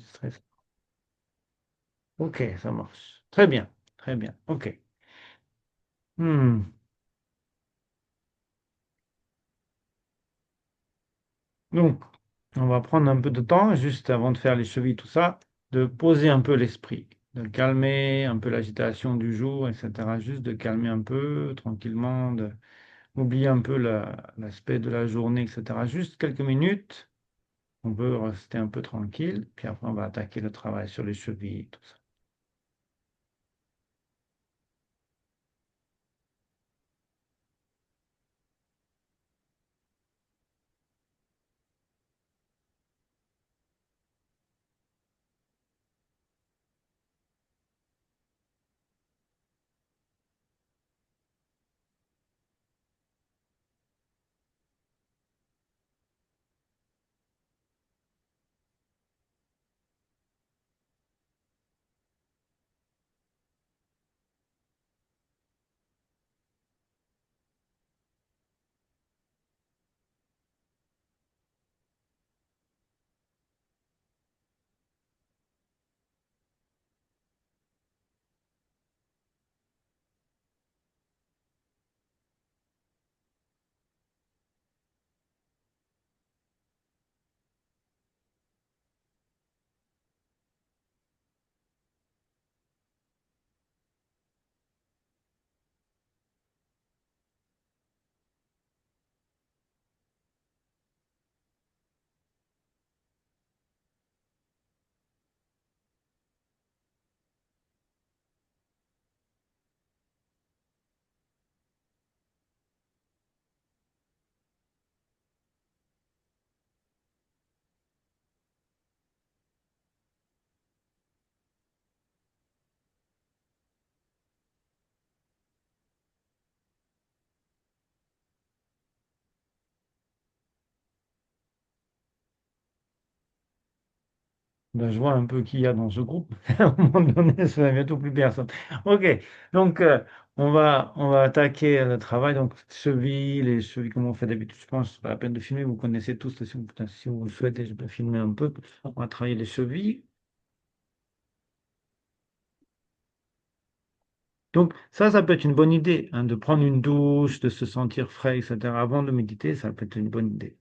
stress. Ok, ça marche. Très bien, très bien. Ok. Hmm. Donc, on va prendre un peu de temps, juste avant de faire les chevilles, tout ça, de poser un peu l'esprit, de calmer un peu l'agitation du jour, etc. Juste de calmer un peu, tranquillement, de oublier un peu l'aspect de la journée, etc. Juste quelques minutes, on peut rester un peu tranquille, puis après on va attaquer le travail sur les chevilles, tout ça. Ben, je vois un peu qui y a dans ce groupe. À un moment donné, ça va bientôt plus personne. Ok, donc on va attaquer le travail. Donc chevilles, les chevilles, comme on fait d'habitude, je pense, c'est pas la peine de filmer. Vous connaissez tous. Si vous le souhaitez, je peux filmer un peu. On va travailler les chevilles. Donc ça peut être une bonne idée, hein, de prendre une douche, de se sentir frais, etc. Avant de méditer, ça peut être une bonne idée.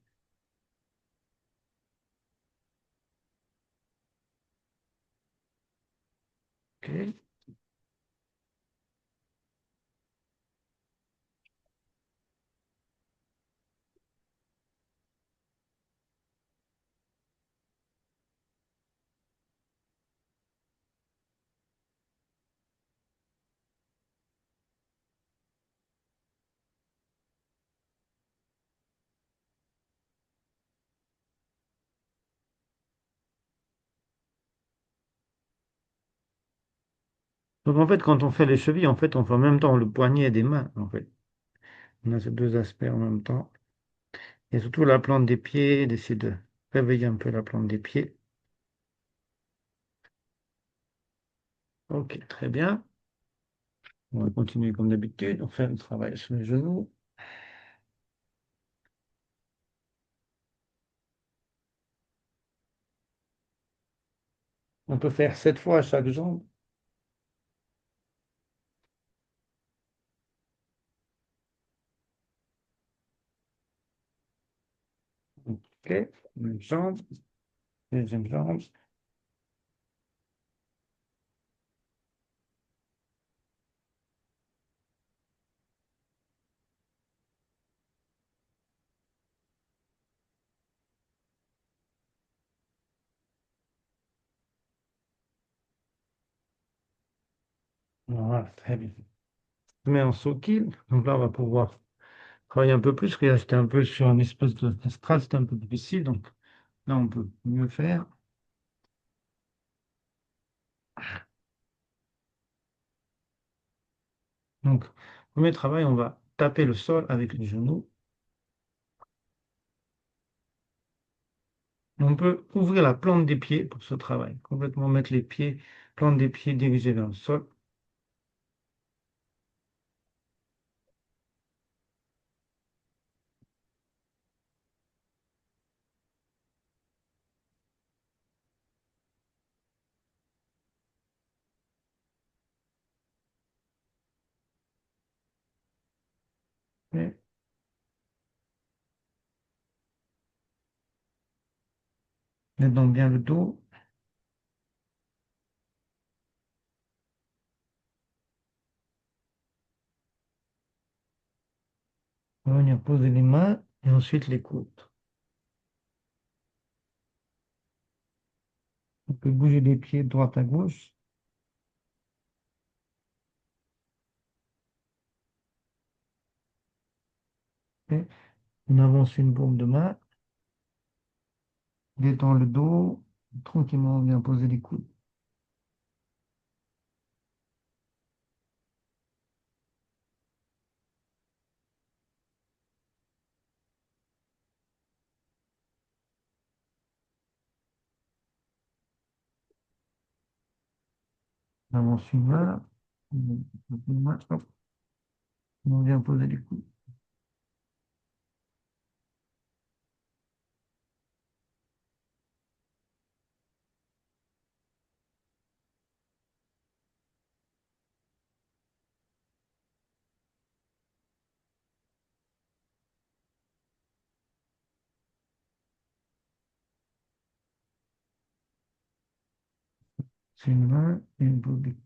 Ok. Donc en fait, quand on fait les chevilles, en fait, on fait en même temps le poignet des mains. En fait, on a ces deux aspects en même temps. Et surtout la plante des pieds, d'essayer de réveiller un peu la plante des pieds. Ok, très bien. On va continuer comme d'habitude. On fait le travail sur les genoux. On peut faire 7 fois à chaque jambe. Ok, une jambe, deuxième jambe. Voilà, très bien. Je mets en soquille. Donc là, on va pouvoir travailler un peu plus, parce que là, j'étais un peu sur un espèce de strat, c'était un peu difficile. Donc là, on peut mieux faire. Donc, premier travail, on va taper le sol avec les genoux. On peut ouvrir la plante des pieds pour ce travail. Complètement mettre les pieds, plante des pieds dirigée vers le sol. Et mets donc bien le dos. On va venir poser les mains et ensuite les coudes. On peut bouger les pieds de droite à gauche. Et on avance une paume de main. Détend le dos. Tranquillement, on vient poser les coudes. On avance une main. Une main, hop, on vient poser les coudes. C'est une main et une pose des coudes.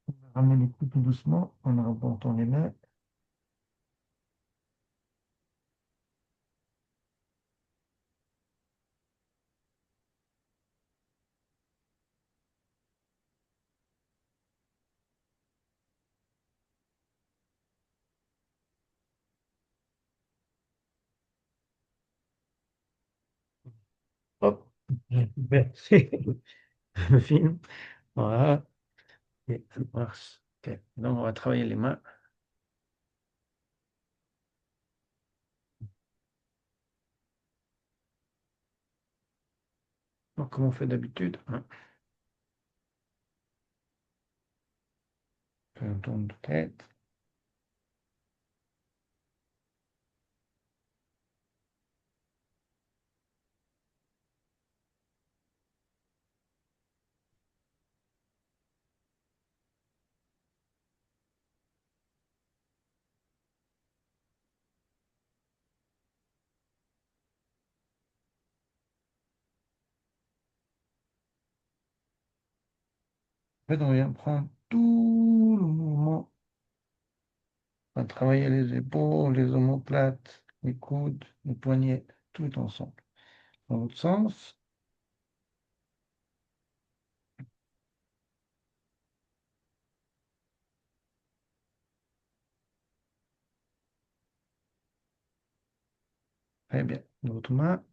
On va ramener les coudes tout doucement en rapportant les mains. Hop. Merci. Le film. Voilà. Et ça marche. Ok. Donc, on va travailler les mains. Donc, comme on fait d'habitude, hein, on fait un tour de tête. En fait, on vient prendre tout le mouvement. On va travailler les épaules, les omoplates, les coudes, les poignets, tout ensemble. Dans l'autre sens. Très bien. L'autre main.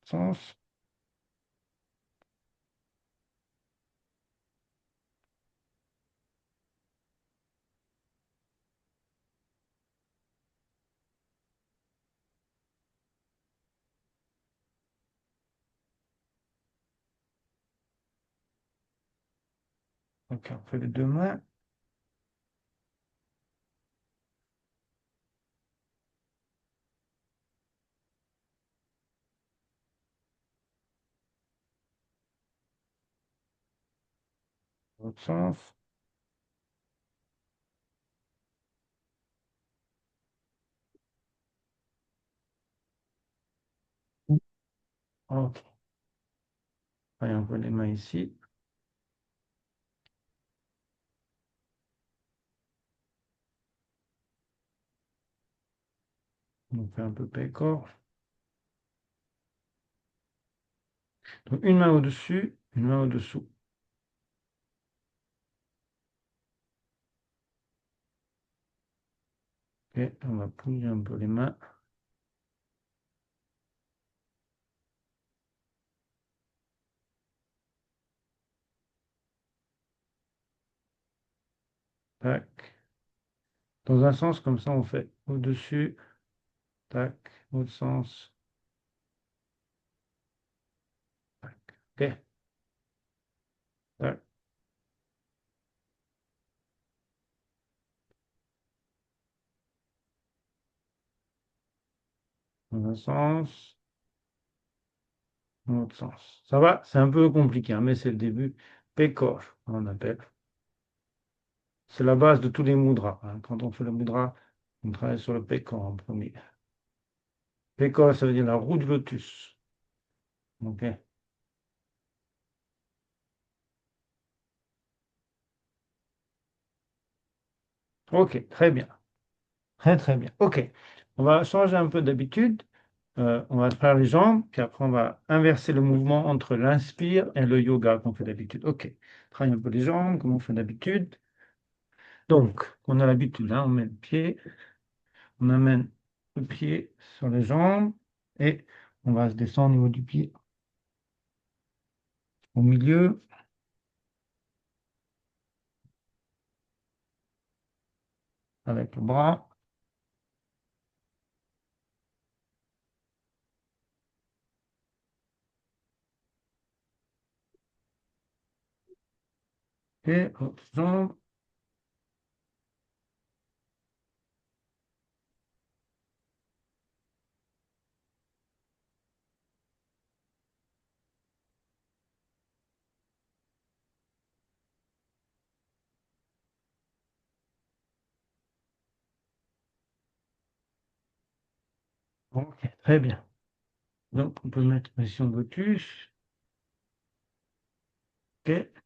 Sens. Donc, on fait les deux mains. L'autre sens. Ok. Voyons un peu les mains ici. On fait un peu pécor. Donc une main au-dessus, une main au-dessous. Ok, on va plier un peu les mains. Tac. Dans un sens, comme ça, on fait au-dessus, tac, autre sens, tac. Ok, tac, dans un sens, dans l'autre sens. Ça va, c'est un peu compliqué, hein, mais c'est le début. Pécor, on appelle. C'est la base de tous les mudras, hein. Quand on fait le mudra, on travaille sur le pécor en premier. Pécor, ça veut dire la roue du lotus. Ok, ok, très bien. Très, très bien. Ok, on va changer un peu d'habitude. On va faire les jambes, puis après on va inverser le mouvement entre l'inspire et le yoga qu'on fait d'habitude. Ok, travaille un peu les jambes comme on fait d'habitude. Donc, on a l'habitude, hein, on met le pied, on amène le pied sur les jambes et on va se descendre au niveau du pied au milieu avec le bras et l'autre jambe. Ok, très bien. Donc, on peut mettre position de lotus. Ok.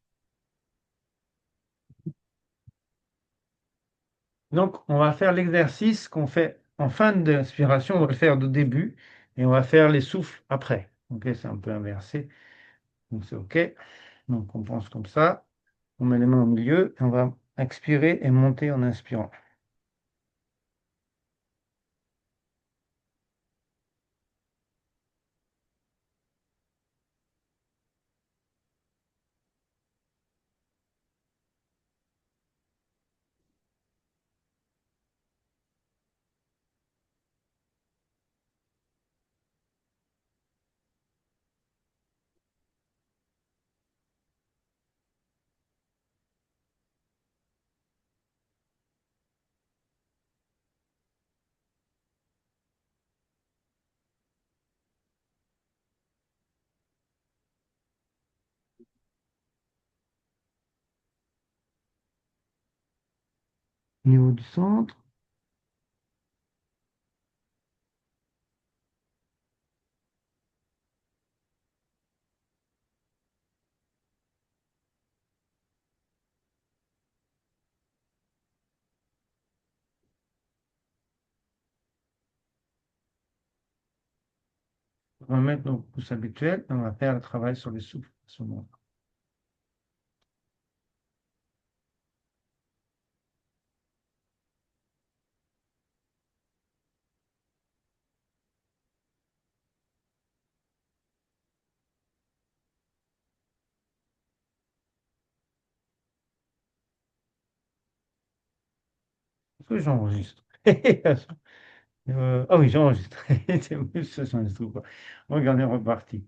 Donc, on va faire l'exercice qu'on fait en fin d'inspiration, on va le faire de début et on va faire les souffles après. Ok, c'est un peu inversé, donc c'est ok. Donc, on pense comme ça, on met les mains au milieu et on va expirer et monter en inspirant. Au niveau du centre, on va mettre nos pouces habituels et on va faire le travail sur les souffles à ce moment. Est-ce que j'enregistre? Ah oui, j'enregistre. C'est mieux, ça j'enregistre ou pas. Regardez, reparti.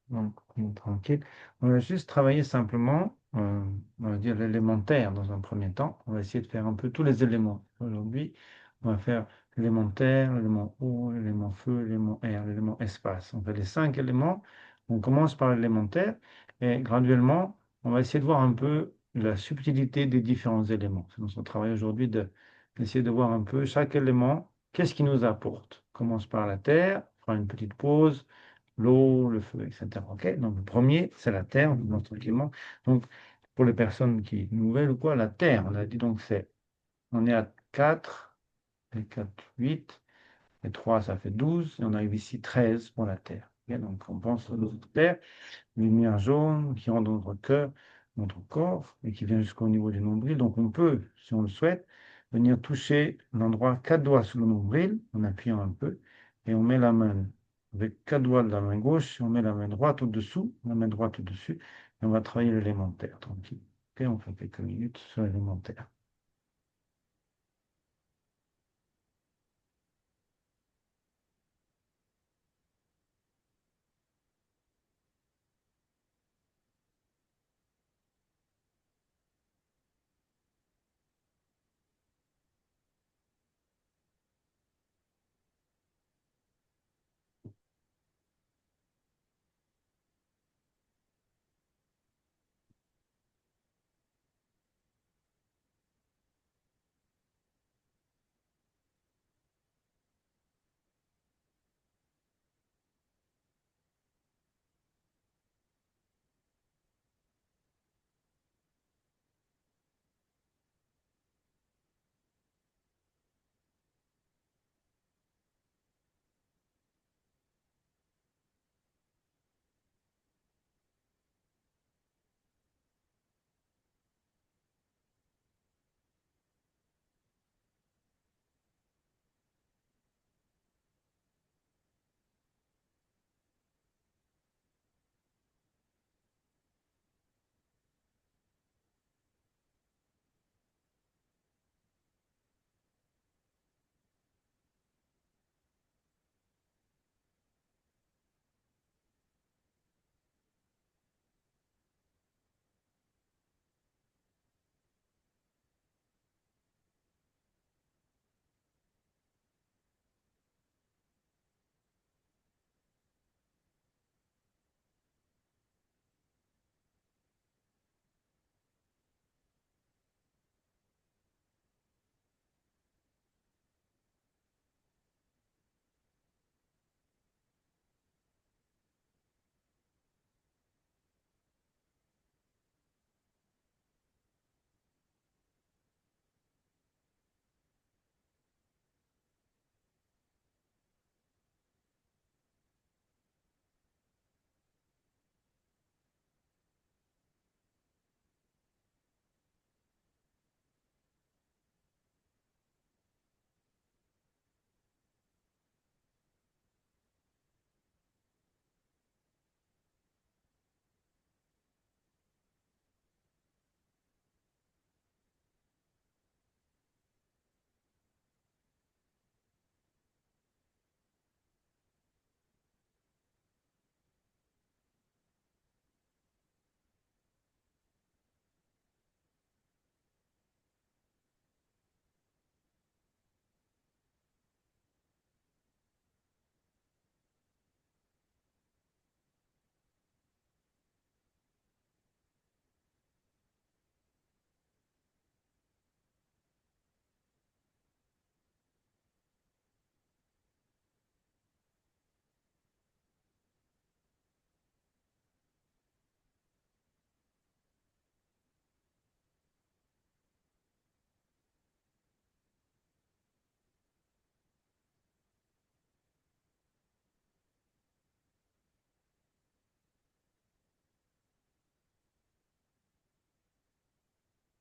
Donc, on est tranquille. On va juste travailler simplement, on va dire l'élémentaire dans un premier temps. On va essayer de faire un peu tous les éléments. Aujourd'hui, on va faire l'élémentaire, l'élément eau, l'élément feu, l'élément air, l'élément espace. On fait les 5 éléments. On commence par l'élémentaire et graduellement, on va essayer de voir un peu la subtilité des différents éléments. C'est notre travail aujourd'hui d'essayer de voir un peu chaque élément, qu'est-ce qu'il nous apporte. On commence par la terre, on fera une petite pause l'eau, le feu, etc. Ok. Donc, le premier, c'est la terre, on commence tranquillement. Donc, pour les personnes qui nouvelles ou quoi, la terre, on a dit donc on est à 4 et 4, 8, et 3, ça fait 12, et on arrive ici 13 pour la terre. Ok. Donc, on pense à notre terre, lumière jaune qui rentre dans notre cœur, notre corps, et qui vient jusqu'au niveau du nombril. Donc, on peut, si on le souhaite, venir toucher l'endroit 4 doigts sous le nombril, en appuyant un peu, et on met la main avec 4 doigts de la main gauche, et on met la main droite au-dessous, la main droite au-dessus, et on va travailler l'élémentaire, tranquille. Ok, on fait quelques minutes sur l'élémentaire.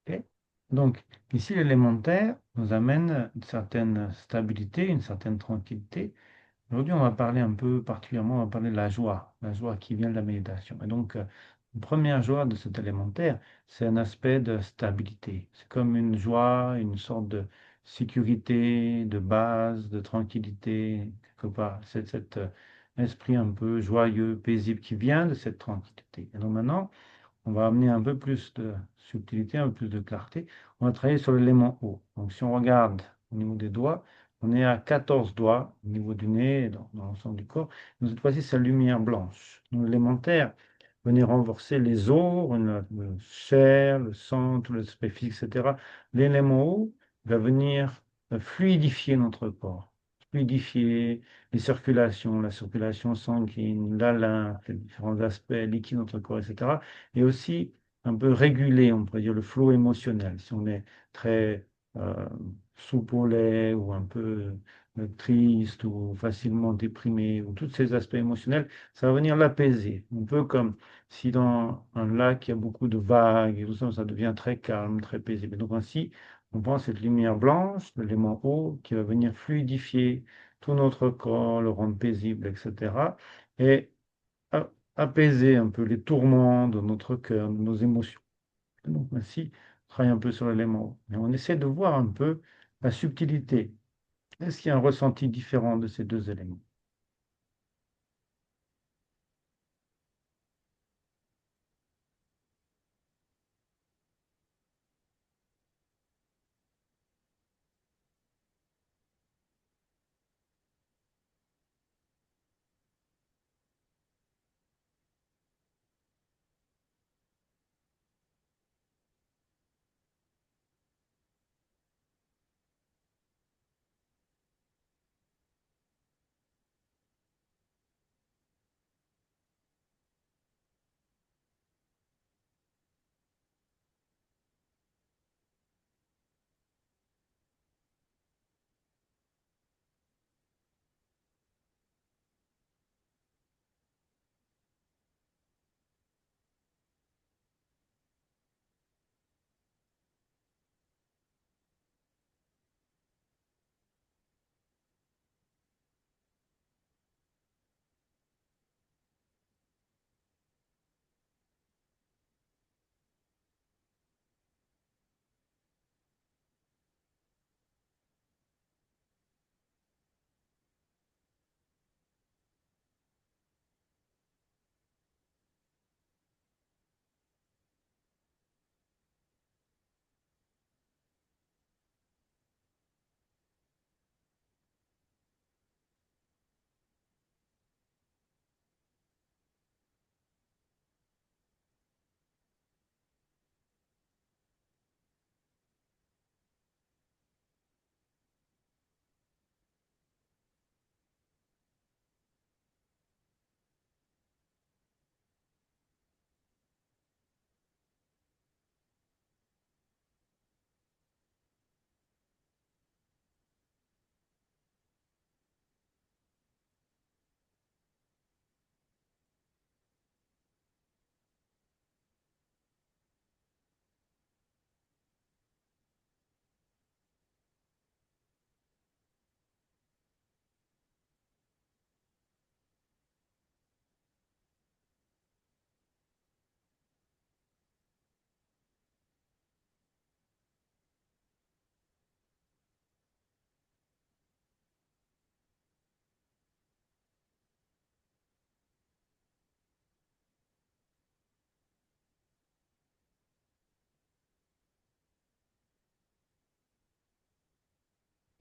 Ok. Donc, ici, l'élémentaire nous amène une certaine stabilité, une certaine tranquillité. Aujourd'hui, on va parler un peu particulièrement, on va parler de la joie qui vient de la méditation. Et donc, une première joie de cet élémentaire, c'est un aspect de stabilité. C'est comme une joie, une sorte de sécurité, de base, de tranquillité, quelque part. esprit un peu joyeux, paisible qui vient de cette tranquillité. Et donc maintenant, on va amener un peu plus de subtilité, un peu plus de clarté. On va travailler sur l'élément eau. Donc si on regarde au niveau des doigts, on est à 14 doigts au niveau du nez, dans l'ensemble du corps. Donc cette fois-ci, c'est la lumière blanche. Donc l'élémentaire venir renforcer les os, le chair, le sang, tout l'aspect physique, etc. L'élément eau va venir fluidifier notre corps, fluidifier les circulations, la circulation sanguine, la lymphe, les différents aspects liquides de notre corps, etc. Et aussi un peu réguler, on pourrait dire, le flot émotionnel. Si on est très euh, soupe au lait ou un peu triste ou facilement déprimé, ou tous ces aspects émotionnels, ça va venir l'apaiser. Un peu comme si dans un lac, il y a beaucoup de vagues et tout ça, ça devient très calme, très paisible. Et donc ainsi, on prend cette lumière blanche, l'élément eau, qui va venir fluidifier tout notre corps, le rendre paisible, etc. Et apaiser un peu les tourments de notre cœur, de nos émotions. Et donc ainsi, on travaille un peu sur l'élément eau. Et on essaie de voir un peu la subtilité. Est-ce qu'il y a un ressenti différent de ces deux éléments?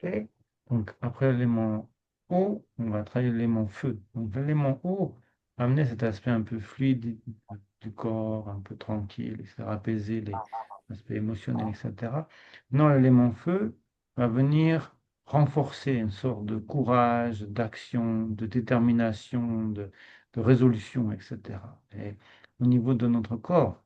Ok. Donc, après l'élément eau, on va travailler l'élément feu. Donc, l'élément eau va amener cet aspect un peu fluide du corps, un peu tranquille, etc., apaiser les aspects émotionnels, etc. Non, l'élément feu va venir renforcer une sorte de courage, d'action, de détermination, de résolution, etc. Et au niveau de notre corps,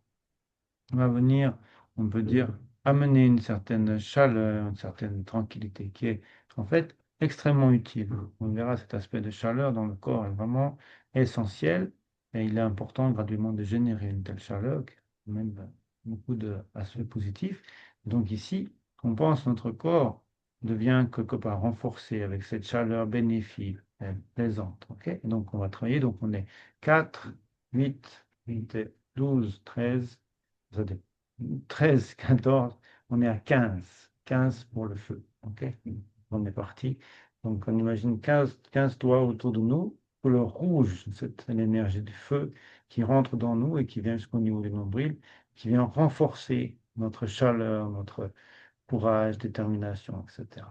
va venir, on peut dire, amener une certaine chaleur, une certaine tranquillité qui est en fait extrêmement utile. On verra cet aspect de chaleur dans le corps est vraiment essentiel et il est important graduellement de générer une telle chaleur qui a même beaucoup d'aspects positifs. Donc ici, on pense que notre corps devient quelque part renforcé avec cette chaleur bénéfique, plaisante. Ok. Et donc on va travailler, donc on est 4, 8, 12, 13. Ça dé- 13, 14, on est à 15. 15 pour le feu. OK? On est parti. Donc, on imagine 15 doigts autour de nous. couleur rouge, c'est l'énergie du feu qui rentre dans nous et qui vient jusqu'au niveau du nombril, qui vient renforcer notre chaleur, notre courage, détermination, etc.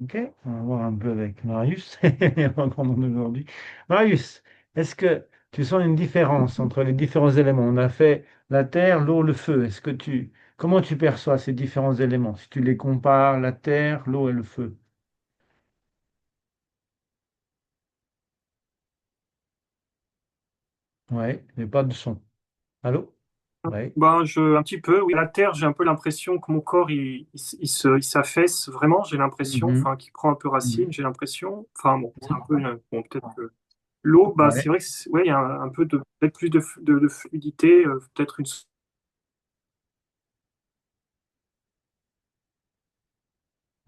Ok, on va voir un peu avec Marius, avant monde aujourd'hui. Marius, est-ce que tu sens une différence entre les différents éléments? On a fait la terre, l'eau, le feu. Comment tu perçois ces différents éléments? Si tu les compares, la terre, l'eau et le feu. Ouais, mais pas de son. Allô? Ouais. Ben, un petit peu, oui. La Terre, j'ai un peu l'impression que mon corps, il s'affaisse vraiment, j'ai l'impression, Mhm. enfin, qu'il prend un peu racine, Mhm. j'ai l'impression. Enfin, bon, c'est un peu bon, peut-être que l'eau, bah, c'est Ouais, vrai que, ouais, il y a un peu peut-être plus de fluidité, peut-être une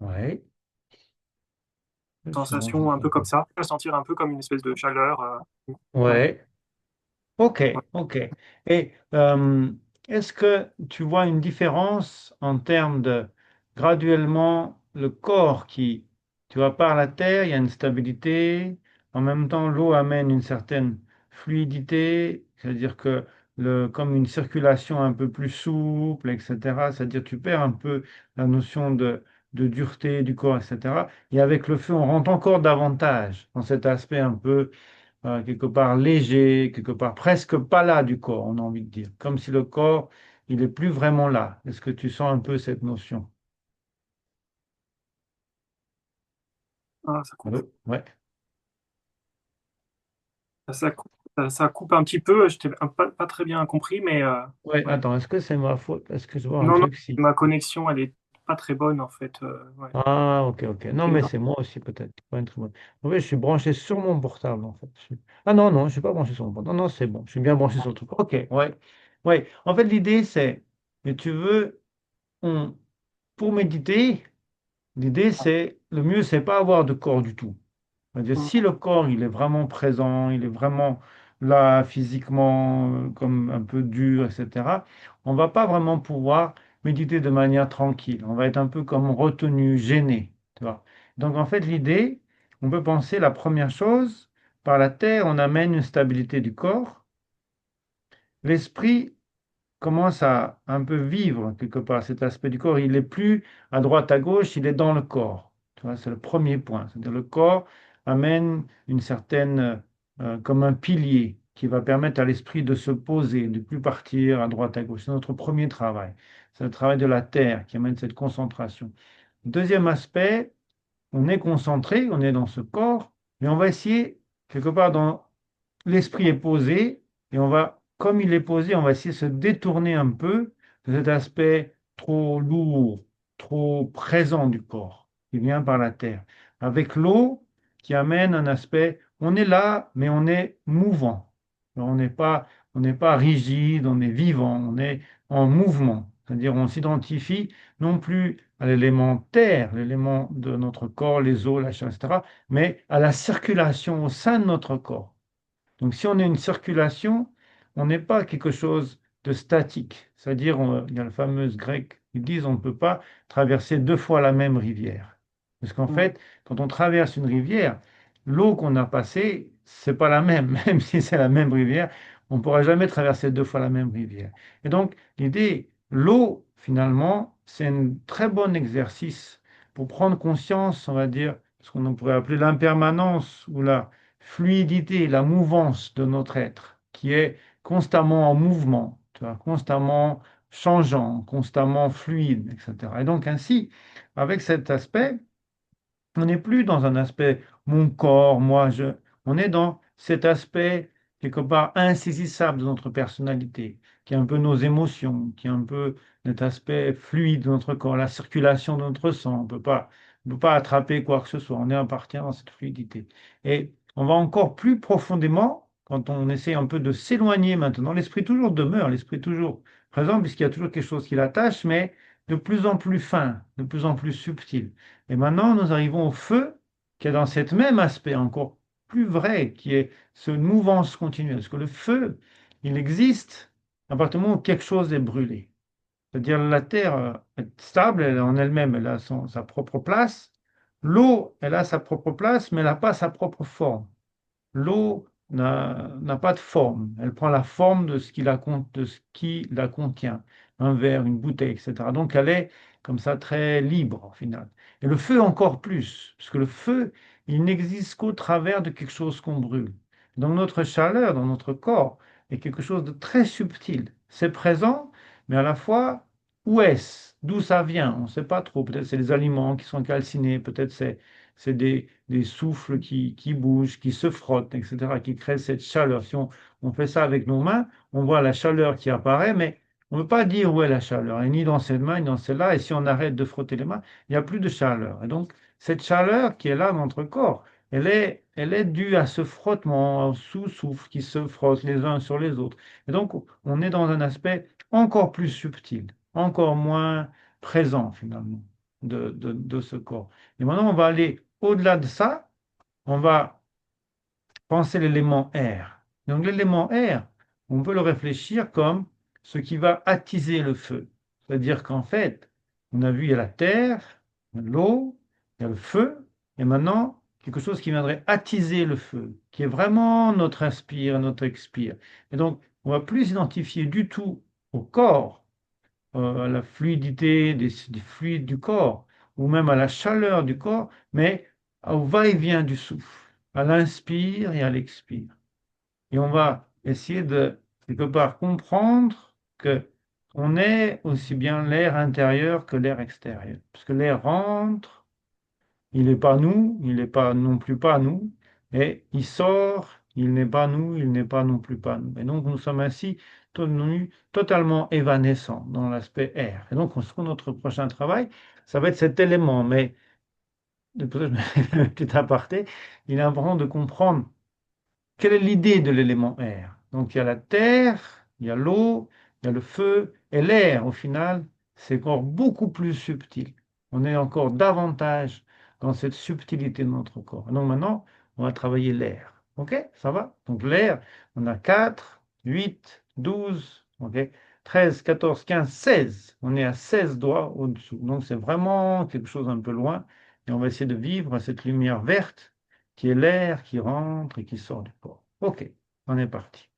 ouais. C'est bon, je sensation un sais peu comme pas. ça. Je vais sentir un peu comme une espèce de chaleur. Ouais. Ouais. Ok, Ouais. ok. Et est-ce que tu vois une différence en termes de graduellement le corps qui, tu vois, par la terre, il y a une stabilité, en même temps l'eau amène une certaine fluidité, c'est-à-dire que comme une circulation un peu plus souple, etc. C'est-à-dire tu perds un peu la notion de dureté du corps, etc. Et avec le feu, on rentre encore davantage dans cet aspect un peu quelque part léger, quelque part presque pas là du corps, on a envie de dire. Comme si le corps, il est plus vraiment là. Est-ce que tu sens un peu cette notion? Ah, ça coupe. Allô? Ouais. Ça coupe un petit peu, je t'ai pas très bien compris, mais Ouais, ouais. attends, est-ce que c'est ma faute? Est-ce que je vois un Non, non, truc si? ma connexion, elle est pas très bonne en fait. Ouais. Ah, ok, ok. Non, Et mais non. c'est moi aussi peut-être. Pas une très bonne. Oui, je suis branché sur mon portable en fait. Ah non, non, je suis pas branché sur mon portable. Non, non, c'est bon. Je suis bien branché sur le truc. Ok, ouais. Ouais. En fait, l'idée, c'est, mais tu veux, on, pour méditer, l'idée, c'est, le mieux, c'est pas avoir de corps du tout. C'est-à-dire, si le corps, il est vraiment présent, il est vraiment là physiquement, comme un peu dur, etc., on va pas vraiment pouvoir méditer de manière tranquille. On va être un peu comme retenu, gêné, tu vois. Donc, en fait, l'idée, on peut penser la première chose, par la terre, on amène une stabilité du corps. L'esprit commence à un peu vivre quelque part cet aspect du corps. Il est plus à droite, à gauche, il est dans le corps. Tu vois, c'est le premier point. C'est-à-dire le corps amène une certaine, comme un pilier qui va permettre à l'esprit de se poser, de plus partir à droite, à gauche. C'est notre premier travail. C'est le travail de la terre qui amène cette concentration. Deuxième aspect, on est concentré, on est dans ce corps, mais on va essayer, quelque part, dans l'esprit est posé, et on va, comme il est posé, on va essayer de se détourner un peu de cet aspect trop lourd, trop présent du corps, qui vient par la terre. Avec l'eau, qui amène un aspect, on est là, mais on est mouvant. On n'est pas rigide, on est vivant, on est en mouvement. C'est-à-dire, on s'identifie non plus à l'élément terre, l'élément de notre corps, les os, la chair, etc., mais à la circulation au sein de notre corps. Donc, si on a une circulation, on n'est pas quelque chose de statique. C'est-à-dire, il y a le fameux grec, ils disent on ne peut pas traverser deux fois la même rivière. Parce qu'en Mm. fait, quand on traverse une rivière, l'eau qu'on a passée, c'est pas la même. Même si c'est la même rivière, on ne pourra jamais traverser deux fois la même rivière. Et donc, l'idée, l'eau, finalement, c'est un très bon exercice pour prendre conscience, on va dire, ce qu'on pourrait appeler l'impermanence ou la fluidité, la mouvance de notre être, qui est constamment en mouvement, tu vois, constamment changeant, constamment fluide, etc. Et donc ainsi, avec cet aspect, on n'est plus dans un aspect mon corps, moi, je. On est dans cet aspect quelque part insaisissable de notre personnalité, qui est un peu nos émotions, qui est un peu cet aspect fluide de notre corps, la circulation de notre sang. On peut pas attraper quoi que ce soit. On est appartient dans cette fluidité. Et on va encore plus profondément quand on essaie un peu de s'éloigner maintenant. L'esprit toujours demeure, l'esprit toujours présent, puisqu'il y a toujours quelque chose qui l'attache, mais de plus en plus fin, de plus en plus subtil. Et maintenant, nous arrivons au feu, qui est dans cet même aspect encore plus vrai, qui est cette mouvance continue. Parce que le feu, il existe à partir du moment où quelque chose est brûlé. C'est-à-dire la terre est stable, elle, en elle-même, elle a sa propre place. L'eau, elle a sa propre place, mais elle n'a pas sa propre forme. L'eau n'a pas de forme. Elle prend la forme de ce qui la contient. un verre, une bouteille, etc. Donc elle est comme ça très libre au final. Et le feu encore plus, parce que le feu, il n'existe qu'au travers de quelque chose qu'on brûle. Donc notre chaleur dans notre corps est quelque chose de très subtil. C'est présent, mais à la fois, où est-ce? D'où ça vient? On ne sait pas trop. Peut-être c'est les aliments qui sont calcinés, peut-être c'est des souffles qui bougent, qui se frottent, etc., qui créent cette chaleur. Si on fait ça avec nos mains, on voit la chaleur qui apparaît, mais on ne peut pas dire où est la chaleur. Elle est ni dans cette main, ni dans celle-là. Et si on arrête de frotter les mains, il n'y a plus de chaleur. Et donc, cette chaleur qui est là dans notre corps, elle est due à ce frottement sous-souffle qui se frottent les uns sur les autres. Et donc, on est dans un aspect encore plus subtil, encore moins présent finalement de ce corps. Et maintenant, on va aller au-delà de ça, on va penser l'élément air. Donc l'élément air, on peut le réfléchir comme ce qui va attiser le feu. C'est-à-dire qu'en fait, on a vu, il y a la terre, il y a l'eau, il y a le feu, et maintenant, quelque chose qui viendrait attiser le feu, qui est vraiment notre inspire, notre expire. Et donc, on va plus identifier du tout au corps, à la fluidité des fluides du corps, ou même à la chaleur du corps, mais au va-et-vient du souffle, à l'inspire et à l'expire. Et on va essayer de, quelque part, comprendre que on est aussi bien l'air intérieur que l'air extérieur. Parce que l'air rentre, il n'est pas nous, il n'est pas non plus pas nous, et il sort, il n'est pas nous, il n'est pas non plus pas nous. Et donc nous sommes ainsi totalement évanescents dans l'aspect air. Et donc notre prochain travail, ça va être cet élément, mais peut-être un petit aparté, il est important de comprendre quelle est l'idée de l'élément air? Donc il y a la terre, il y a l'eau, il y a le feu, et l'air, au final, c'est encore beaucoup plus subtil. On est encore davantage dans cette subtilité de notre corps. Donc maintenant, on va travailler l'air. OK? Ça va? Donc l'air, on a 4, 8, 12, OK? 13, 14, 15, 16. On est à 16 doigts au-dessous. Donc c'est vraiment quelque chose un peu loin. Et on va essayer de vivre cette lumière verte qui est l'air qui rentre et qui sort du corps. OK, on est parti.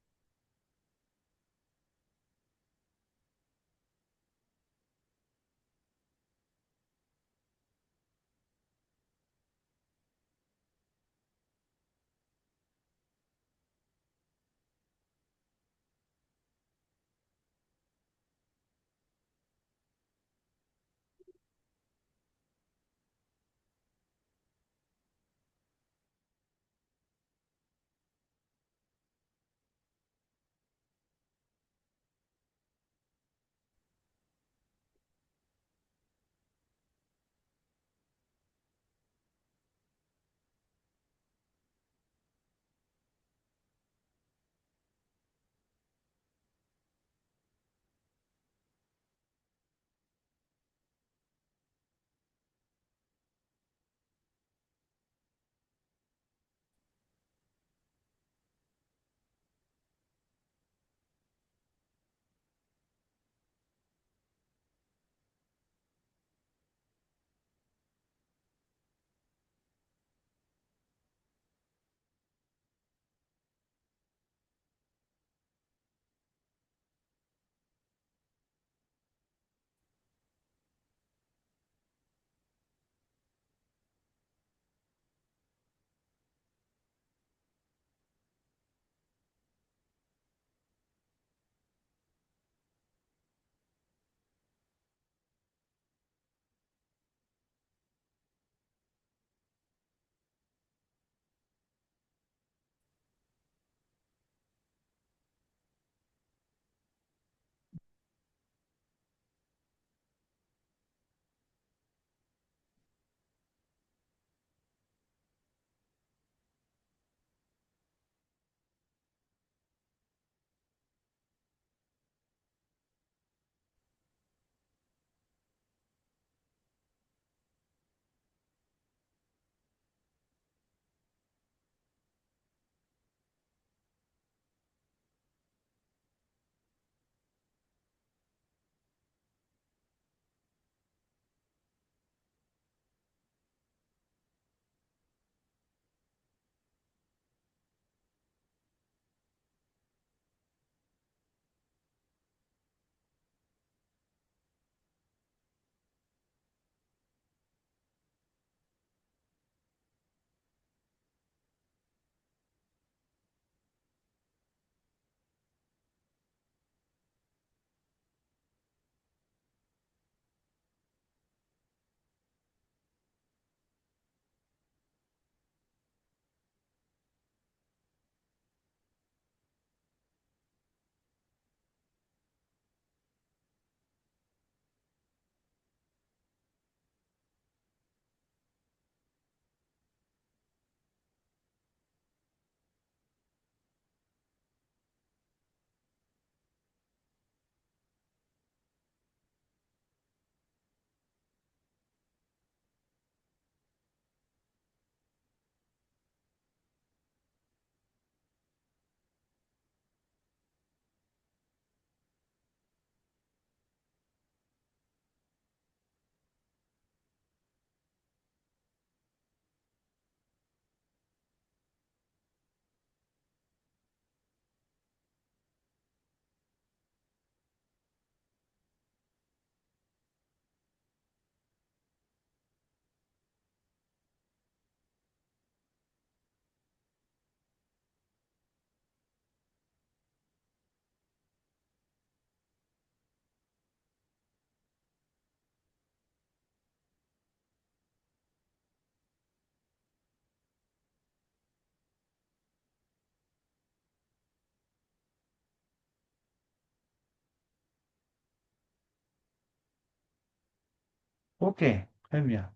Ok, très bien.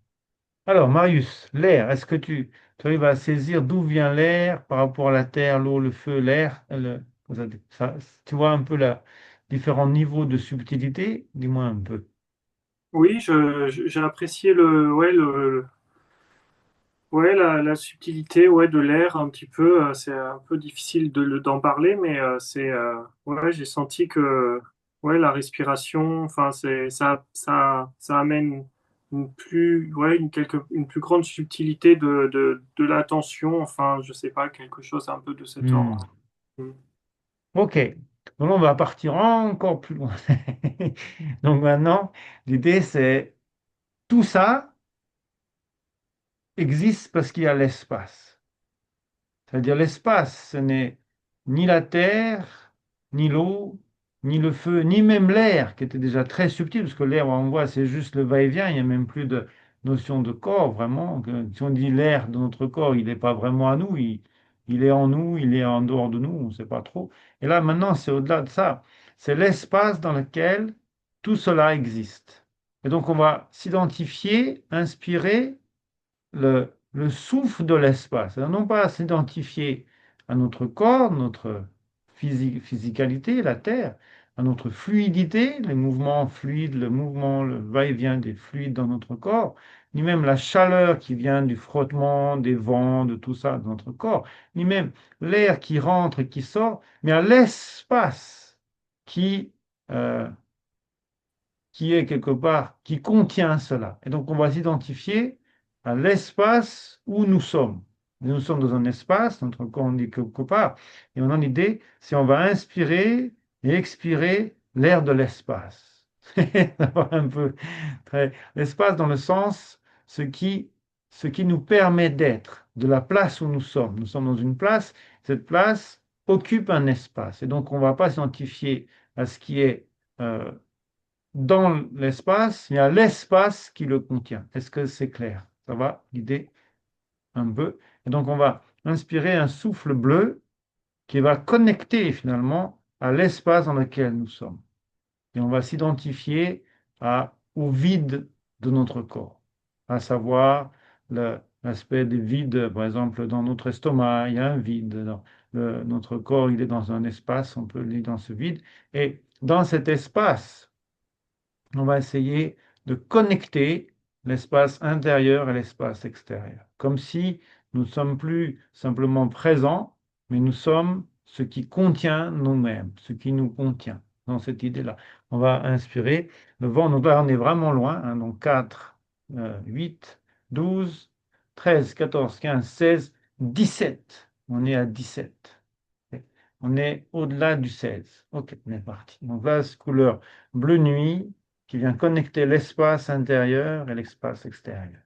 Alors, Marius, l'air, est-ce que tu arrives à saisir d'où vient l'air par rapport à la terre, l'eau, le feu, l'air? Tu vois un peu les différents niveaux de subtilité? Dis-moi un peu. Oui, j'ai apprécié ouais, la subtilité, ouais, de l'air un petit peu. C'est un peu difficile d'en parler, mais ouais, j'ai senti que, ouais, la respiration, enfin, ça amène une plus grande subtilité de l'attention. Enfin, je sais pas, quelque chose un peu de cet Hmm. ordre. Mm. Ok, donc on va partir encore plus loin. Donc maintenant, l'idée c'est tout ça existe parce qu'il y a l'espace. C'est-à-dire l'espace, ce n'est ni la terre, ni l'eau, ni le feu, ni même l'air, qui était déjà très subtil, parce que l'air, on voit, c'est juste le va-et-vient, il n'y a même plus de notion de corps, vraiment. Si on dit l'air de notre corps, il n'est pas vraiment à nous, il est en nous, il est en dehors de nous, on ne sait pas trop. Et là, maintenant, c'est au-delà de ça. C'est l'espace dans lequel tout cela existe. Et donc, on va s'identifier, inspirer le souffle de l'espace. Alors, non pas s'identifier à notre corps, notre physicalité, la Terre, à notre fluidité, les mouvements fluides, le mouvement, le va-et-vient des fluides dans notre corps, ni même la chaleur qui vient du frottement des vents, de tout ça dans notre corps, ni même l'air qui rentre et qui sort, mais à l'espace qui, euh, qui est quelque part, qui contient cela. Et donc, on va s'identifier à l'espace où nous sommes. Nous sommes dans un espace, notre corps on dit quelque part, et on a l'idée, si on va inspirer et expirer l'air de l'espace. Ça va un peu l'espace dans le sens, ce qui nous permet d'être, de la place où nous sommes. Nous sommes dans une place, cette place occupe un espace. Et donc, on ne va pas s'identifier à ce qui est euh, dans l'espace, il y a l'espace qui le contient. Est-ce que c'est clair? Ça va, l'idée un peu. Et donc, on va inspirer un souffle bleu qui va connecter finalement à l'espace dans lequel nous sommes. Et on va s'identifier au vide de notre corps, à savoir l'aspect des vides. Par exemple, dans notre estomac, il y a un vide. Notre corps, il est dans un espace, on peut le lire dans ce vide. Et dans cet espace, on va essayer de connecter l'espace intérieur et l'espace extérieur, comme si nous ne sommes plus simplement présents, mais nous sommes ce qui contient nous-mêmes, ce qui nous contient dans cette idée-là. On va inspirer le vent, donc là on est vraiment loin, hein, donc 4, 8, 12, 13, 14, 15, 16, 17. On est à 17. On est au-delà du 16. Ok, on est parti. Donc là, c'est couleur bleu nuit qui vient connecter l'espace intérieur et l'espace extérieur.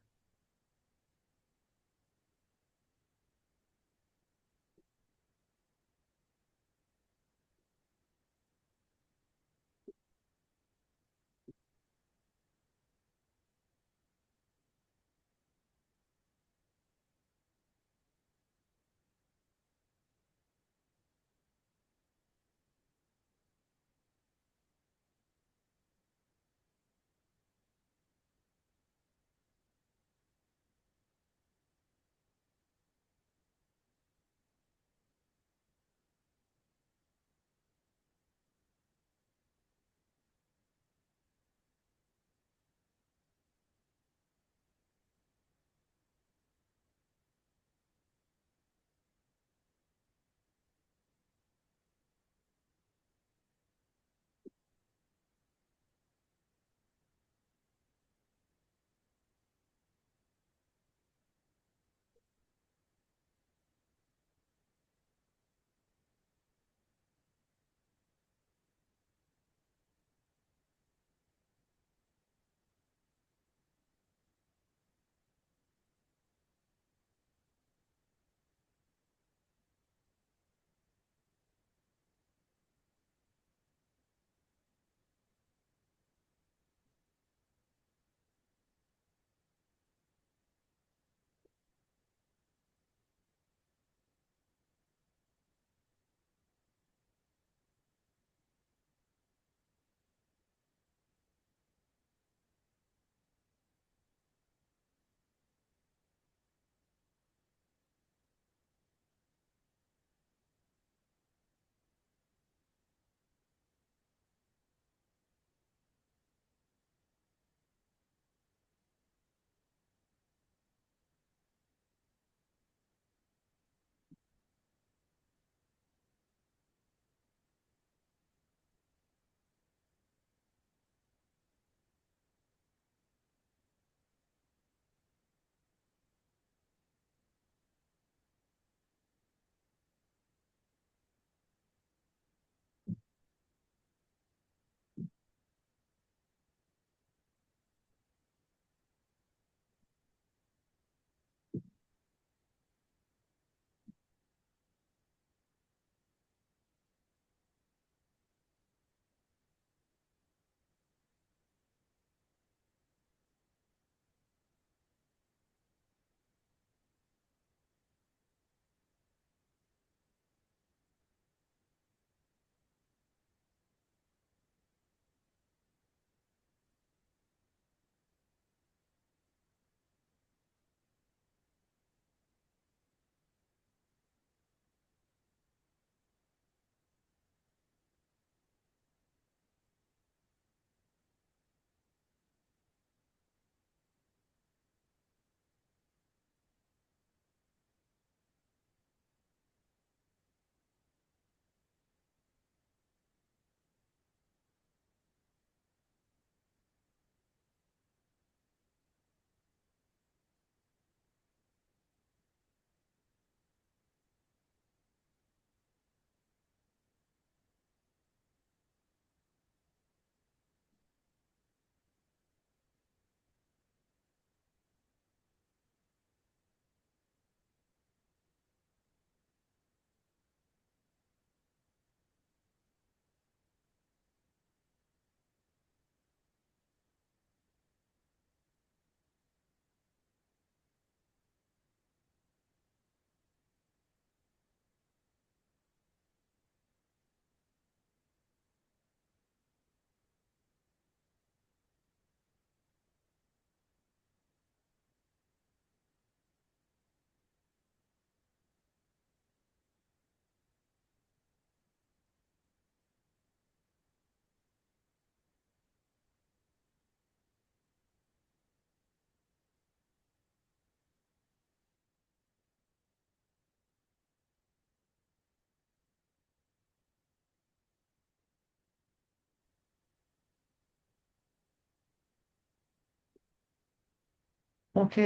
Ok.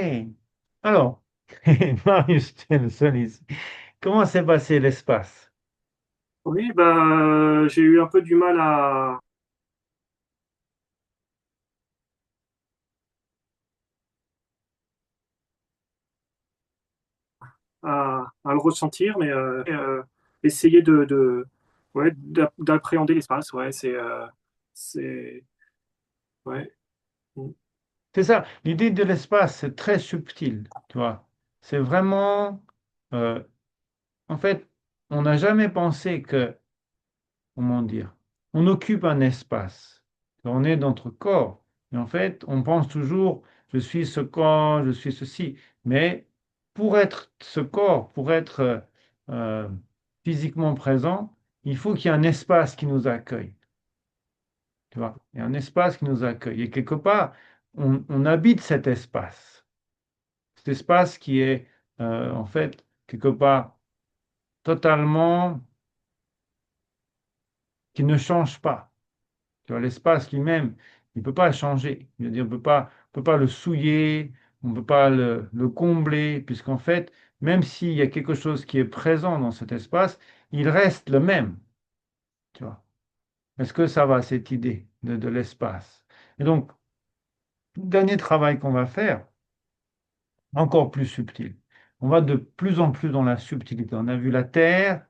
Alors, Marius, tu es le seul ici. Comment s'est passé l'espace? Oui, bah, j'ai eu un peu du mal à le ressentir, mais essayer ouais, d'appréhender l'espace, ouais, c'est, ouais. Mm. C'est ça. L'idée de l'espace, c'est très subtil, tu vois. C'est vraiment, euh, en fait, on n'a jamais pensé que, comment dire, on occupe un espace. On est dans notre corps. Et en fait, on pense toujours, je suis ce corps, je suis ceci. Mais pour être ce corps, pour être euh, physiquement présent, il faut qu'il y ait un espace qui nous accueille. Tu vois, il y a un espace qui nous accueille. Et quelque part, on habite cet espace. Cet espace qui est, en fait, quelque part, totalement, qui ne change pas. Tu vois, l'espace lui-même, il ne peut pas changer. Je veux dire, on peut pas le souiller, on ne peut pas le combler, puisqu'en fait, même s'il y a quelque chose qui est présent dans cet espace, il reste le même. Tu vois. Est-ce que ça va, cette idée de l'espace? Et donc, le dernier travail qu'on va faire, encore plus subtil. On va de plus en plus dans la subtilité. On a vu la Terre,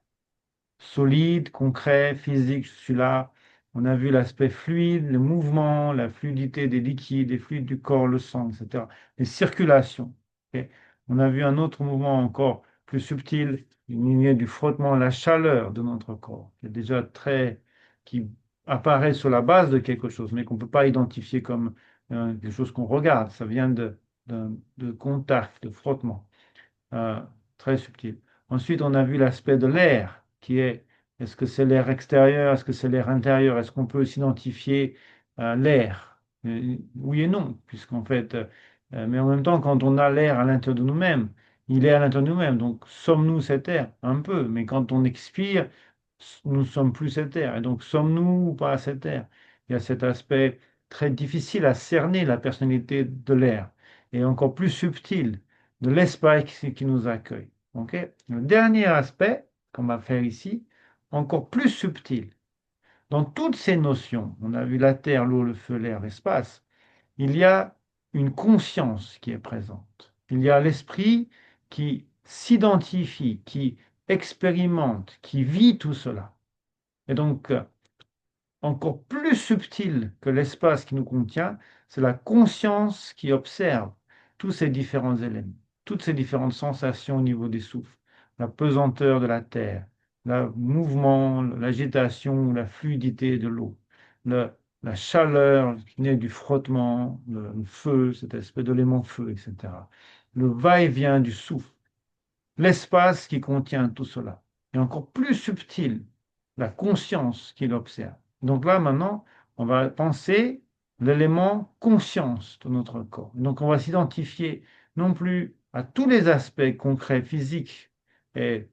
solide, concret, physique, je suis là. On a vu l'aspect fluide, le mouvement, la fluidité des liquides, les fluides du corps, le sang, etc. Les circulations. Ok. On a vu un autre mouvement encore plus subtil, une lignée du frottement, la chaleur de notre corps, qui est déjà très, qui apparaît sur la base de quelque chose, mais qu'on ne peut pas identifier comme quelque chose qu'on regarde. Ça vient de contact, de frottement euh, très subtil. Ensuite, on a vu l'aspect de l'air, qui est, est-ce que c'est l'air extérieur, est-ce que c'est l'air intérieur, est-ce qu'on peut s'identifier l'air? Oui et non, puisqu'en fait, mais en même temps, quand on a l'air à l'intérieur de nous-mêmes, il est à l'intérieur de nous-mêmes. Donc, sommes-nous cet air? Un peu, mais quand on expire, nous ne sommes plus cet air. Et donc, sommes-nous ou pas cet air? Il y a cet aspect très difficile à cerner, la personnalité de l'air, et encore plus subtil de l'espace qui nous accueille. Ok. Le dernier aspect qu'on va faire ici, encore plus subtil. Dans toutes ces notions, on a vu la terre, l'eau, le feu, l'air, l'espace, il y a une conscience qui est présente. Il y a l'esprit qui s'identifie, qui expérimente, qui vit tout cela. Et donc, encore plus subtil que l'espace qui nous contient, c'est la conscience qui observe tous ces différents éléments, toutes ces différentes sensations au niveau des souffles, la pesanteur de la terre, le mouvement, l'agitation, la fluidité de l'eau, le- la chaleur qui naît du frottement, le feu, cet espèce d'élément feu, etc. Le va-et-vient du souffle, l'espace qui contient tout cela. Et encore plus subtil, la conscience qui l'observe. Donc là, maintenant, on va penser l'élément conscience de notre corps. Donc on va s'identifier non plus à tous les aspects concrets, physiques et,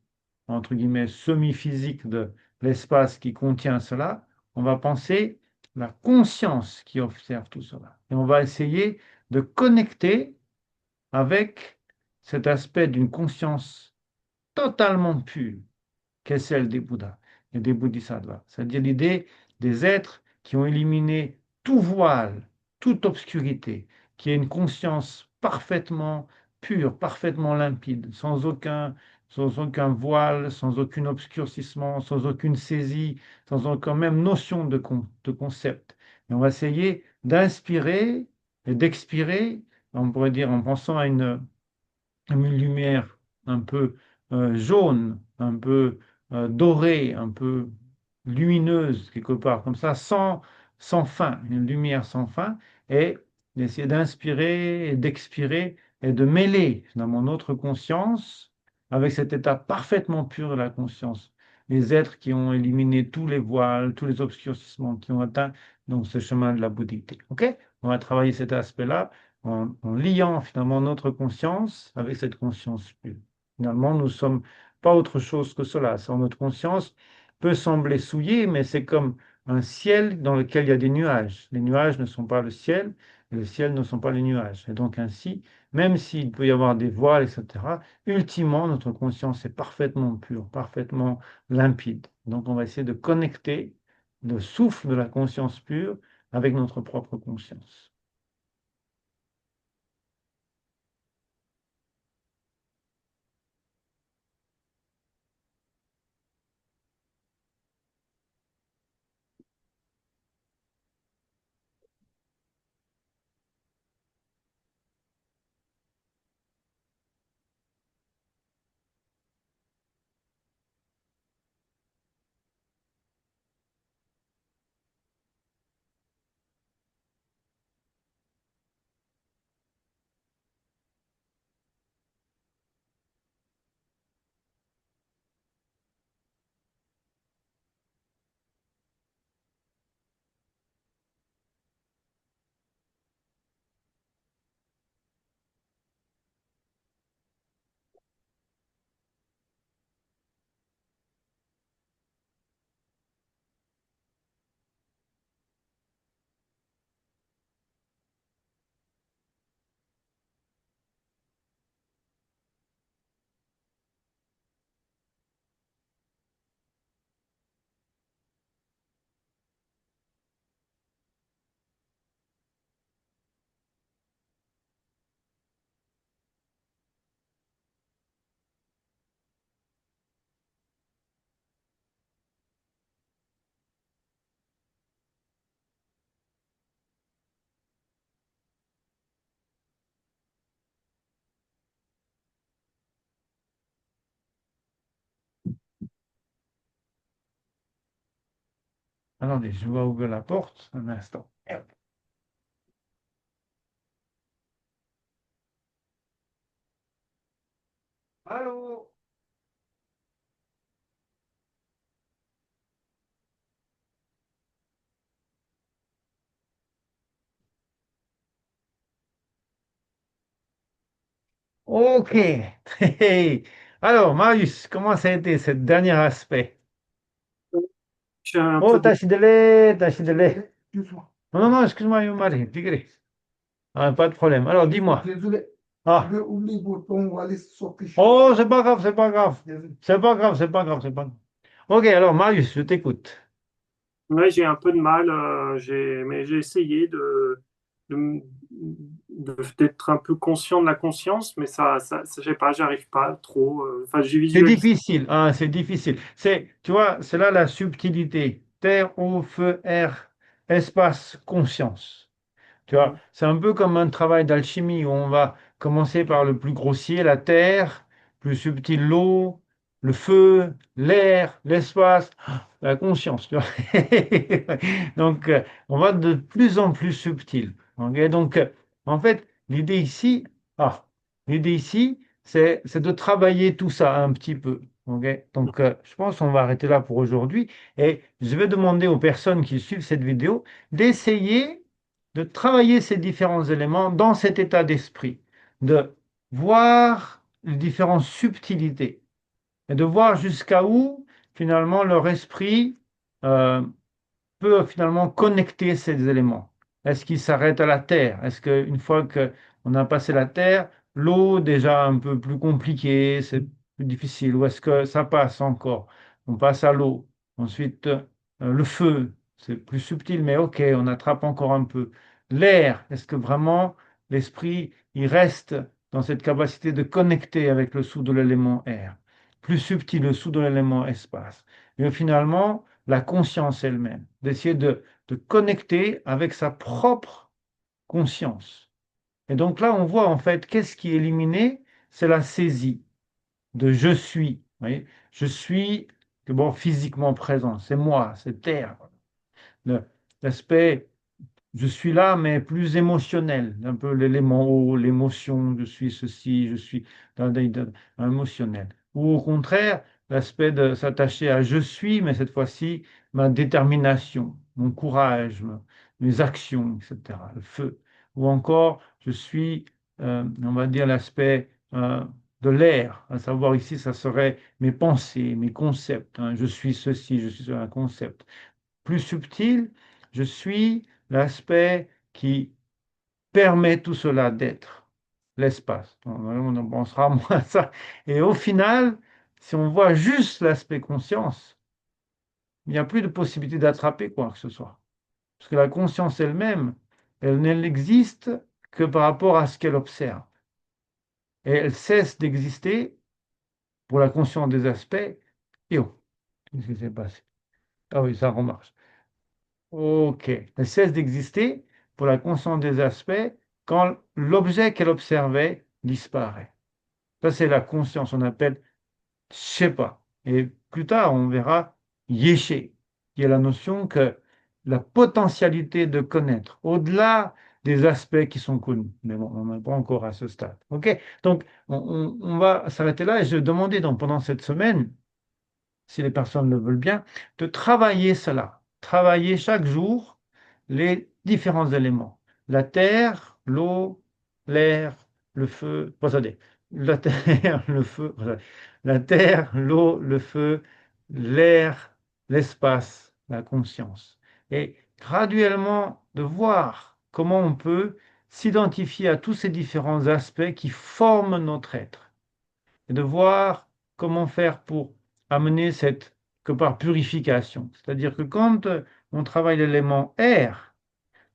entre guillemets, semi-physiques de l'espace qui contient cela. On va penser la conscience qui observe tout cela. Et on va essayer de connecter avec cet aspect d'une conscience totalement pure, qu'est celle des Bouddhas et des Bodhisattvas. C'est-à-dire l'idée des êtres qui ont éliminé tout voile, toute obscurité, qui est une conscience parfaitement pure, parfaitement limpide, sans aucun voile, sans aucun obscurcissement, sans aucune saisie, sans aucune même notion de concept. Et on va essayer d'inspirer et d'expirer, on pourrait dire en pensant à une lumière un peu jaune, un peu dorée, un peu lumineuse quelque part, comme ça, sans fin, une lumière sans fin, et d'essayer d'inspirer et d'expirer et de mêler finalement notre conscience avec cet état parfaitement pur de la conscience. Les êtres qui ont éliminé tous les voiles, tous les obscurcissements, qui ont atteint donc ce chemin de la bouddhité. OK? On va travailler cet aspect-là en liant finalement notre conscience avec cette conscience pure. Finalement, nous ne sommes pas autre chose que cela. Notre conscience peut sembler souillée, mais c'est comme un ciel dans lequel il y a des nuages. Les nuages ne sont pas le ciel, et le ciel ne sont pas les nuages. Et donc ainsi, même s'il peut y avoir des voiles, etc., ultimement, notre conscience est parfaitement pure, parfaitement limpide. Donc on va essayer de connecter le souffle de la conscience pure avec notre propre conscience. Attendez, je vais ouvrir la porte un instant. Allô? Ok. Hey. Alors, Marius, comment ça a été ce dernier aspect? J'ai un Oh, peu de... tâche de lait. Non, non, non, excuse-moi, io male, tigre. Ah, pas de problème. Alors, dis-moi. Désolé, Ah, je oublie le bouton, on va aller sortir. oh, c'est pas grave, c'est pas grave. C'est pas grave, c'est pas grave, c'est pas grave. Ok, alors, Marius, je t'écoute. Ouais, j'ai un peu de mal, mais j'ai essayé de, d'être un peu conscient de la conscience, mais je sais pas, j'arrive pas trop. Enfin, j'ai C'est visualisé. difficile, hein, c'est difficile. Tu vois, c'est là la subtilité. Terre, eau, feu, air, espace, conscience. Tu vois, Mhm. c'est un peu comme un travail d'alchimie où on va commencer par le plus grossier, la terre, plus subtil l'eau, le feu, l'air, l'espace, la conscience. Tu vois. Donc, on va de plus en plus subtil. Ok. Donc, en fait, ah, l'idée ici, c'est de travailler tout ça un petit peu. Ok. Donc, je pense qu'on va arrêter là pour aujourd'hui et je vais demander aux personnes qui suivent cette vidéo d'essayer de travailler ces différents éléments dans cet état d'esprit, de voir les différentes subtilités et de voir jusqu'à où finalement leur esprit euh, peut finalement connecter ces éléments. Est-ce qu'il s'arrête à la terre? Est-ce qu'une fois qu'on a passé la terre, l'eau déjà un peu plus compliquée, c'est plus difficile, ou est-ce que ça passe encore? On passe à l'eau. Ensuite, le feu, c'est plus subtil, mais ok, on attrape encore un peu. L'air, est-ce que vraiment l'esprit, il reste dans cette capacité de connecter avec le sous de l'élément air? Plus subtil, le sous de l'élément espace. Et finalement, la conscience elle-même, d'essayer de connecter avec sa propre conscience. Et donc là, on voit en fait qu'est-ce qui est éliminé, c'est la saisie de je suis. Vous voyez, je suis bon, physiquement présent, c'est moi, c'est terre. Le- L'aspect je suis là, mais plus émotionnel, un peu l'élément haut, l'émotion, je suis ceci, je suis émotionnel. Ou au contraire, l'aspect de s'attacher à je suis, mais cette fois-ci, ma détermination, mon courage, mes actions, etc., le feu. Ou encore, je suis, on va dire, l'aspect de l'air, à savoir ici, ça serait mes pensées, mes concepts. Hein. Je suis ceci, je suis un concept plus subtil, je suis l'aspect qui permet tout cela d'être, l'espace. On pensera moins à ça. Et au final, si on voit juste l'aspect conscience, il n'y a plus de possibilité d'attraper quoi que ce soit. Parce que la conscience elle-même, elle n'existe que par rapport à ce qu'elle observe. Et elle cesse d'exister pour la conscience des aspects. Et oh, qu'est-ce qui s'est passé? Ah oui, ça remarche. Ok. Elle cesse d'exister pour la conscience des aspects quand l'objet qu'elle observait disparaît. Ça, c'est la conscience. On appelle Shepa. Et plus tard, on verra Yeshe, qui est la notion que la potentialité de connaître, au-delà des aspects qui sont connus. Mais bon, on n'est pas encore à ce stade. OK? Donc, on va s'arrêter là et je vais demander donc, pendant cette semaine, si les personnes le veulent bien, de travailler cela. Travailler chaque jour les différents éléments. La terre, l'eau, l'air, le feu. Bon, attendez. La terre, le feu. La terre, l'eau, le feu, l'air, l'espace, la conscience. Et graduellement de voir comment on peut s'identifier à tous ces différents aspects qui forment notre être et de voir comment faire pour amener cette que par purification. C'est-à-dire que quand on travaille l'élément air,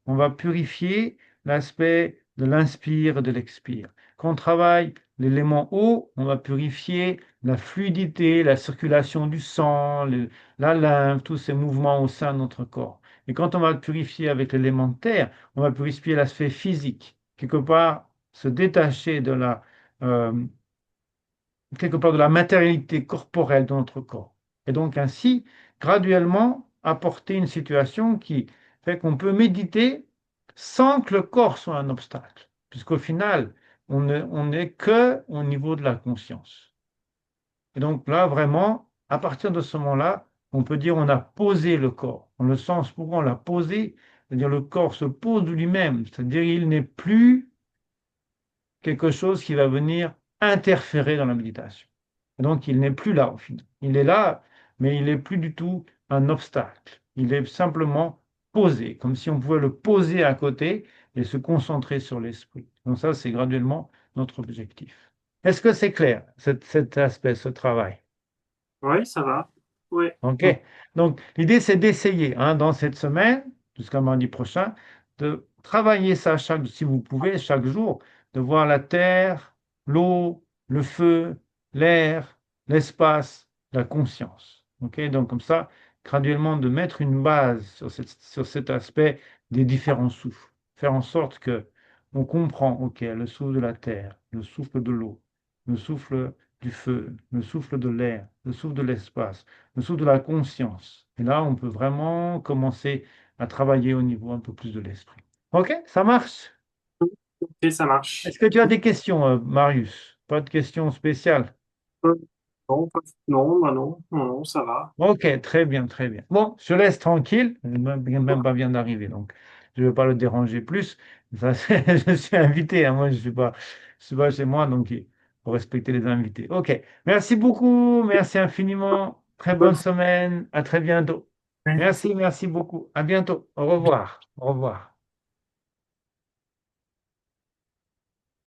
on va purifier l'aspect de l'inspire et de l'expire. Quand on travaille l'élément eau, on va purifier la fluidité, la circulation du sang, la lymphe, tous ces mouvements au sein de notre corps. Et quand on va purifier avec l'élément terre, on va purifier l'aspect physique, quelque part se détacher de la quelque part de la matérialité corporelle de notre corps. Et donc ainsi, graduellement, apporter une situation qui fait qu'on peut méditer sans que le corps soit un obstacle, puisqu'au final, on n'est que au niveau de la conscience. Et donc là, vraiment, à partir de ce moment-là, on peut dire on a posé le corps. En le sens pourquoi on l'a posé, c'est-à-dire le corps se pose de lui-même, c'est-à-dire il n'est plus quelque chose qui va venir interférer dans la méditation. Et donc, il n'est plus là au final. Il est là, mais il n'est plus du tout un obstacle. Il est simplement posé, comme si on pouvait le poser à côté et se concentrer sur l'esprit. Donc ça, c'est graduellement notre objectif. Est-ce que c'est clair, cet aspect, ce travail? Oui, ça va. Oui. OK. Donc, l'idée, c'est d'essayer, hein, dans cette semaine, jusqu'à mardi prochain, de travailler ça si vous pouvez, chaque jour, de voir la terre, l'eau, le feu, l'air, l'espace, la conscience. OK? Donc, comme ça, graduellement, de mettre une base sur cet aspect des différents souffles. Faire en sorte que on comprend, OK, le souffle de la terre, le souffle de l'eau, le souffle du feu, le souffle de l'air, le souffle de l'espace, le souffle de la conscience. Et là, on peut vraiment commencer à travailler au niveau un peu plus de l'esprit. OK, ça marche. Ok, ça marche. Est-ce que tu as des questions, Marius? Pas de questions spéciales? Euh, Non, non, bah non, non, non, ça va. OK, très bien, très bien. Bon, je laisse tranquille. Même pas vient d'arriver, donc je ne vais pas le déranger plus. Ça, je suis invité, hein, moi, je suis pas chez moi, donc il faut respecter les invités. OK, merci beaucoup, merci infiniment. Très Bonne bonne semaine, à très bientôt. soirée. Merci, merci beaucoup. À bientôt. Au revoir. Au revoir.